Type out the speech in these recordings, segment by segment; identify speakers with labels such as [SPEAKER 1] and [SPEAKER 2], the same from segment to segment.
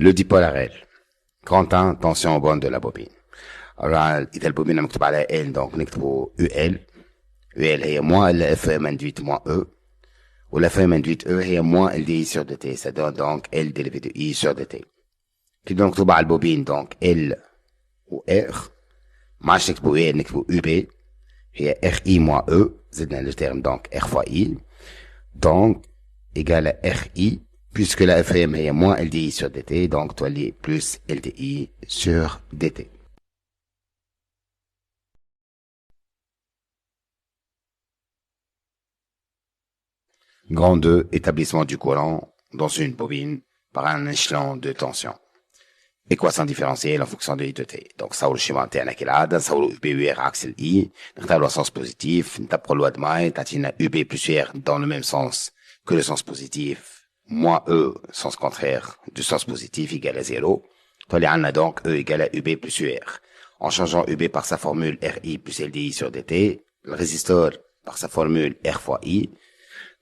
[SPEAKER 1] le dipôle L. Grand 1, tension bonne de la bobine. Alors, إذا البوبين مكتوب على L, donc نكتبه UL. UL هي moins l'FM induite moins E. Ou l'FM induite E هي moins LDI sur DT. Ça donne donc L dérivé de I sur DT. كي donc نكتبه على البوبين donc L ou R. ما عادش نكتبه UL نكتبه UB. هي RI moins E. زدنا le terme donc R fois I. Donc, égal à RI. Puisque la FM est moins LDI sur DT, donc tu as plus LDI sur DT. Grand 2, établissement du courant dans une bobine par un échelon de tension. Équation différentielle en fonction de I de T. Donc, ça, le schéma interne كالعادة, ça, le UBUR axe I, نختار le sens positif, نتبقى loi de May, تعطينا UB plus UR dans le même sens que le sens positif, moins E, sens contraire du sens positif, égale à 0. On a donc E égale à UB plus UR. En changeant UB par sa formule RI plus LDI sur DT, le résisteur par sa formule R fois I,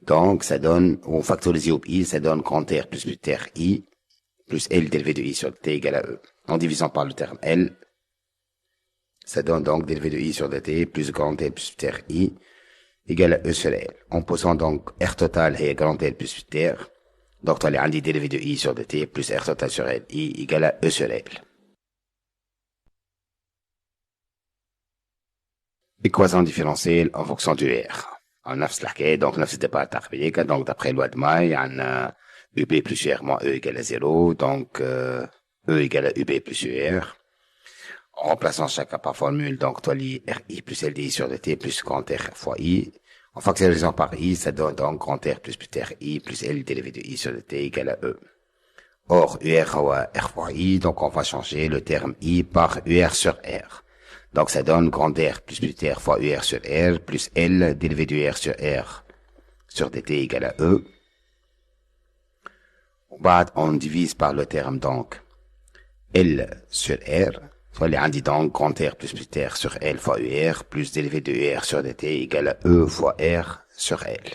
[SPEAKER 1] donc ça donne, on factorise I, ça donne grand R plus petit RI, plus L dérivé de I sur DT égale à E. En divisant par le terme L, ça donne donc dérivé de I sur DT plus grand L plus petit RI égale à E sur L. En posant donc R total et grand L plus petit R, donc, tu as les dérivé de I sur dt plus R total sur L, I égale à E sur L. Équation différentielle en fonction du R. En نفس الحكاية, donc نفس الديبار تقريبا, donc d'après loi de May, عندنا UB plus UR moins E égale à 0, donc E égale à UB plus UR. En remplaçant chacun par formule, donc tu as les RI plus LDI sur dt plus grand R fois I. En factorisant par I, ça donne donc grand R plus petit RI plus L dérivé de I sur DT égale à E. Or, UR R fois I, donc on va changer le terme I par UR sur R. Donc ça donne grand R plus petit R fois UR sur R plus L dérivé de UR sur R sur DT égale à E. On divise par le terme donc L sur R. Soit les indices donc grand R plus petit R sur L fois UR plus dérivé de UR sur DT égale à E fois R sur L.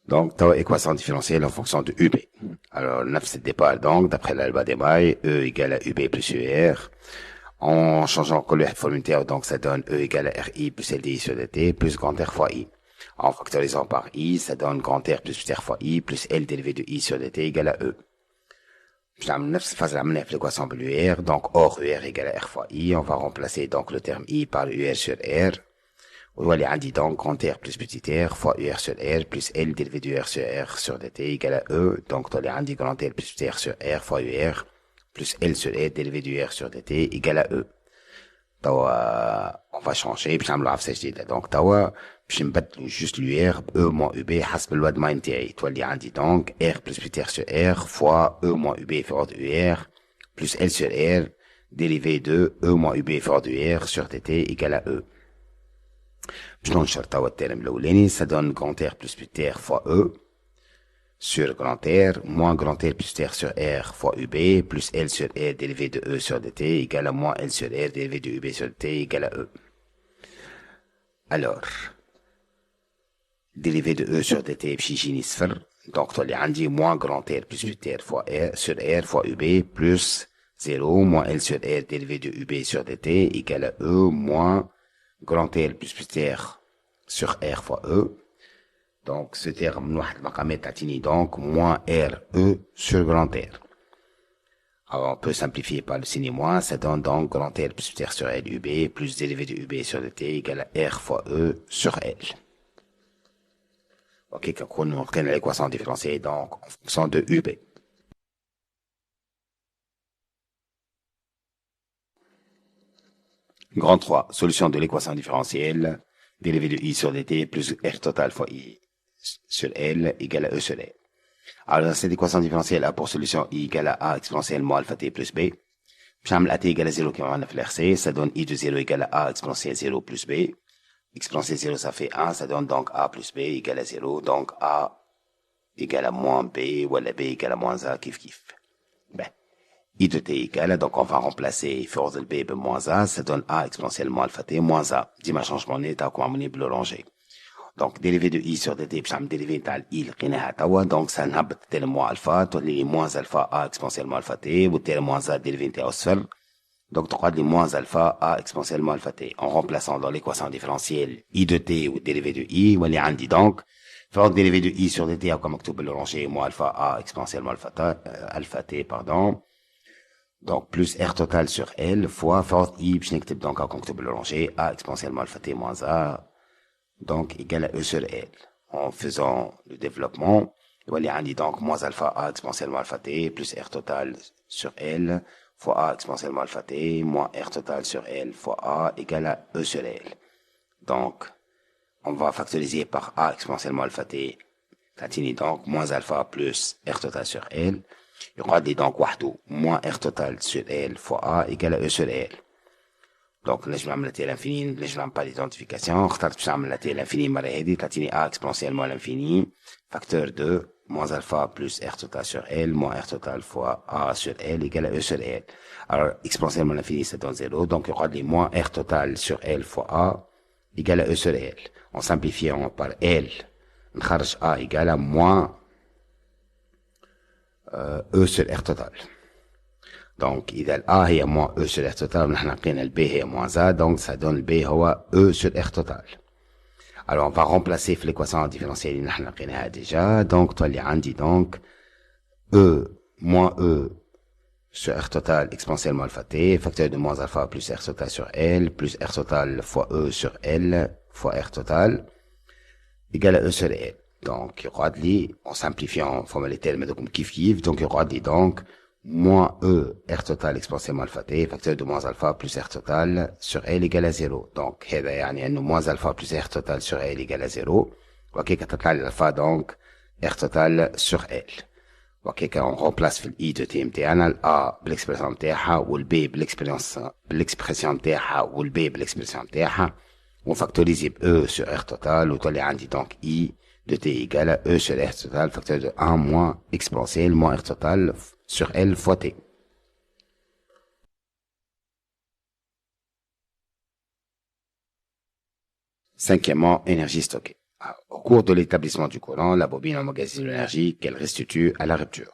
[SPEAKER 1] Donc, tu as équation différentielle en fonction de UB. Alors, 9 c'est le départ donc, d'après la loi des May, E égale à UB plus UR. En changeant que le formule terre, donc ça donne E égale à RI plus LDI sur DT plus grand R fois I. En factorisant par I, ça donne grand R plus R fois I plus L dérivé de I sur dt égale à E. Je l'amène 9 phase l'amener l'équation de l'UR, donc or UR égale à R fois I, on va remplacer donc le terme I par UR sur R. On va aller indiquer donc grand R plus petit R fois UR sur R plus L dérivé de UR sur R sur dt égale à E, donc on va aller indiquer grand R plus petit R sur R fois UR plus L sur R dérivé de UR sur dt égale à E. On va changer, puis on va faire donc باش نبدلو juste l'UR E moins UB حسب الواد ما نتاعي تولي عندي donc R plus petit R sur R fois E moins UB في ordre UR plus L sur R dérivé de E moins UB في ordre UR sur dt égale à E. باش ننشر توا الترم الأولاني ça donne grand R plus petit R fois E sur grand R moins grand R plus R sur R fois UB plus L sur R dérivé de E sur dt égale à moins L sur R dérivé de UB sur dt égale à E. Alors, dérivé de E sur dt بشي يجيني صفر, donc تولي عندي moins grand R plus petit R fois R sur R fois UB plus 0 moins L sur R dérivé de UB sur dt égale à E moins grand R plus petit R sur R fois E. Donc ce terme من واحد المقامات تعطيني donc moins RE sur grand R. Alors on peut simplifier par le signe moins, ça donne donc grand R plus petit R sur L UB plus dérivé de UB sur dt égale à R fois E sur L. Ok, quand on reconnaît l'équation différentielle donc en fonction de UB. Grand 3, solution de l'équation différentielle, dérivé de I sur dt plus R total fois I sur L égale à E sur L. Alors, cette équation différentielle a pour solution I égale à A exponentielle moins alpha t plus B. Puis, on a t égale à 0 qui va en faire RC, ça donne I de 0 égale à A exponentielle 0 plus B. Exponentielle 0, ça fait 1, ça donne donc A plus B égale à 0, donc A égale à moins B, ou la B égale à moins A, kif kif. Ben, I de t égale, donc on va remplacer force de B moins A, ça donne A exponentielle moins alpha t moins A. Dis ma changement net, à quoi on est bleu rangé. Donc, dérivé de I sur dt, باش نعمل dérivé نتاع I لقيناها توا. Donc, ça نهبط تي موان الفا تولي موان الفا A exponentiellement الفا T والتي موان زا dérivé نتاعو صفر. Donc, تقعد لي موان الفا A exponentiellement الفا T. En remplaçant dans l'équation différentielle I de T ou dérivé de I, واللي عندي donc, فوق dérivé de I sur dt comme مكتوب بالورانجي موان الفا A exponentiellement alpha T, pardon. Donc, plus R total sur L fois force I, باش نكتب donc comme مكتوب بالورانجي A exponentiellement alpha T moins A, donc égal à E sur L. En faisant le développement, il y a donc moins alpha A exponentiellement alpha T plus R total sur L fois A exponentiellement alpha T moins R total sur L fois A égale à E sur L. Donc, on va factoriser par A exponentiellement alpha T, continue donc moins alpha plus R total sur L. Il y aura donc وحده moins R total sur L fois A égale à E sur L. Donc, là, je vais m'amener à l'infini, là, je vais pas l'identification, je vais m'amener à l'infini, mais A exponentiellement à l'infini, facteur de moins alpha plus R total sur L, moins R total fois A sur L égale à E sur L. Alors, exponentiellement à l'infini, ça donne 0, donc il y aura des moins R total sur L fois A égale à E sur L. En simplifiant par L, on charge A égale à moins E sur R total. Donc, إذا A هي moins E sur R total, ونحن لقينا ال B هي moins A, donc ça donne le B هو E sur R total. Alors, on va remplacer في l'équation différentielle اللي نحن لقيناها déjà, donc تولي عندي donc E moins E sur R total exponentiellement alpha T, facteur de moins alpha plus R total sur L, plus R total fois E sur L fois R total, égale à E sur L. Donc, il y aura en simplifiant, formalité, mais donc kiff, donc il y aura donc moins E R total exponentiellement alpha T, facteur de moins alpha plus R total sur L égale à 0. Donc, هذا يعني أنه moins alpha plus R total sur L égale à 0. وكيك تطلع لي الفا donc R total sur L. وكيك on remplace في I de T متاعنا ال A بالإكسبرسيون متاعها وال B بالإكسبرسيون متاعها وال B بالإكسبرسيون متاعها. On factorise E sur R total وتولي عندي donc I de T égale à E sur R total, facteur de 1 moins exponentiel moins R total sur L fois T. Cinquièmement, énergie stockée. Au cours de l'établissement du courant, la bobine emmagasine l'énergie qu'elle restitue à la rupture.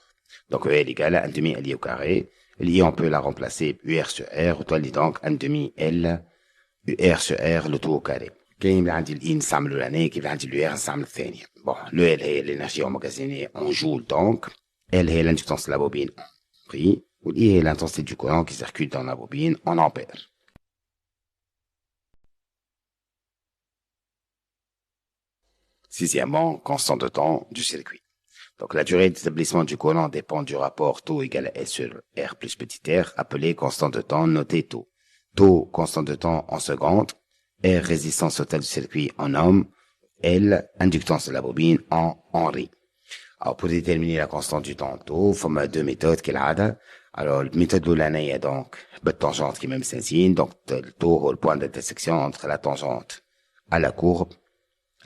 [SPEAKER 1] Donc, EL égale à 1 demi LI au carré. LI, on peut la remplacer UR sur R, ou donc 1 demi L UR sur R, le tout au carré. كاين اللي عندي الإي نستعملو الأولاني، كيف عندي اليو ار نستعمل الثانية. Bon, le L هي l'énergie emmagasinée en joule donc. L هي l'inductance de la bobine en prix. Ou I est l'intensité du courant qui circule dans la bobine en ampères. Sixièmement, constante de temps du circuit. Donc, la durée d'établissement du courant dépend du rapport taux égal à S sur R plus petit r, appelé constante de temps, noté taux. Taux, constante de temps en secondes. R, résistance totale du circuit en ohms. L, inductance de la bobine en Henry. Alors, pour déterminer la constante du temps taux, il faut deux méthodes qu'il a. Alors, la méthode l'année est donc, tangente qui est même signe, donc, le taux, le point d'intersection entre la tangente à la courbe,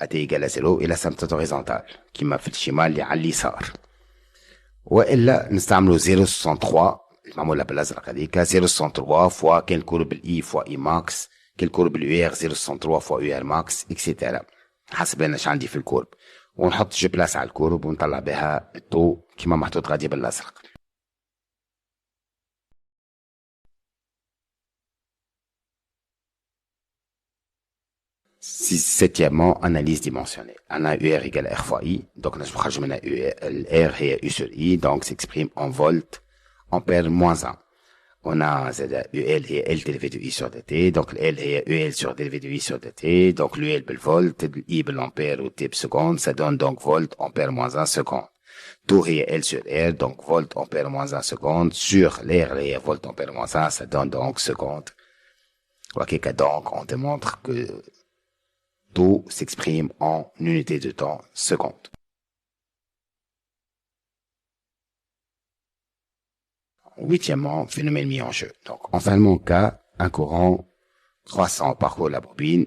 [SPEAKER 1] à t égale à 0, et la symptote horizontale, qui m'a fait le schéma, اللي على اليسار. وإلا نستعملوا 0.63 المعمولة بالأزرق هذيك 0.63 فوا كان كورب الإي فوا إي ماكس كان كورب اليو ار 0.63 فوا يو ار ماكس اكسيتيرا حسب انا اش عندي في الكورب ونحط جو بلاس على الكورب ونطلع بها الطو كيما محطوط غادي بالأزرق. Septièmement, analyse dimensionnelle. On a UR égale R fois I, donc on a R et U sur I, donc s'exprime en volts, ampère moins 1. On a UL et L dérivé de I sur dt, donc L et UL sur dérivé de I sur dt, donc l'UL bel volt, I bel ampère ou T seconde, ça donne donc volt, ampère moins 1 seconde. Tout et L sur R, donc volt, ampère moins 1 seconde, sur l'R et volt, ampère moins 1, ça donne donc seconde. Ok, donc on démontre que taux s'exprime en unité de temps seconde. Huitièmement, phénomène mis en jeu. Donc, en fin de cas, un courant croissant parcourt la bobine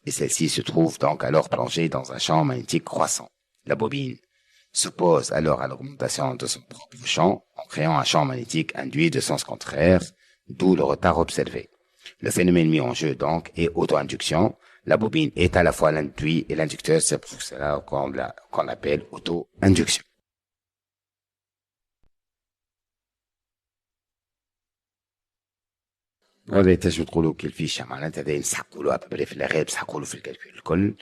[SPEAKER 1] et celle-ci se trouve donc alors plongée dans un champ magnétique croissant. La bobine s'oppose alors à l'augmentation de son propre champ en créant un champ magnétique induit de sens contraire, d'où le retard observé. Le phénomène mis en jeu donc est auto-induction. La bobine est à la fois l'induit et l'inducteur, c'est pour cela qu'on l'appelle auto-induction. هذا تنجم تقولوا كيفاش معناتها هذا نسحقوا له ابري في الغالب نسحقوا له في الكالكول الكل.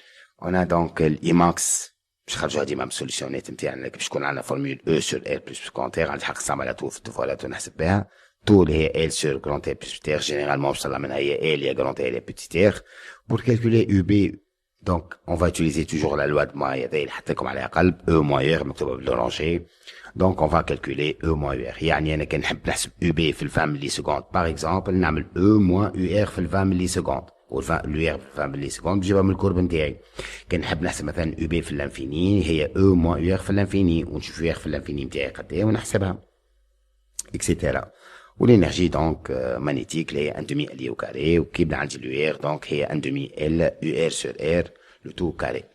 [SPEAKER 1] انا دونك الايماكس باش نخرجوها ديما من السوليسيونات نتاعنا باش تكون عندنا فورمول او سور ال بلس كونتير عندي حق نستعملها طول في الطفولات ونحسب بها. طول هي ال سور جرانت ال بلس تير جينيرالمون باش نطلع منها هي ال يا جرانت ال يا بيتي تير. pour calculer UB donc on va utiliser toujours la loi de Moy هذا اللي حطيتكم عليها قلب او موير مكتوبه بالورانجي. Donc, on va calculer E moins UR. يعني أنا كان نحب نحسب UB في 20 مليسكوند par exemple نعمل E moins UR في 20 مليسكوند والUR في 20 مليسكوند بجيبها من الكورب نتاعي. كان نحب نحسب مثلا UB في الانفيني هي E moins UR في الانفيني ونشوف UR في الانفيني نتاعي قد ايه ونحسبها اكسيتيرا. والإنرجي دونك مانيتيك اللي هي 1 demi L au carré وكيبدا عندي الUR دونك هي 1 demi L UR sur R le tout carré.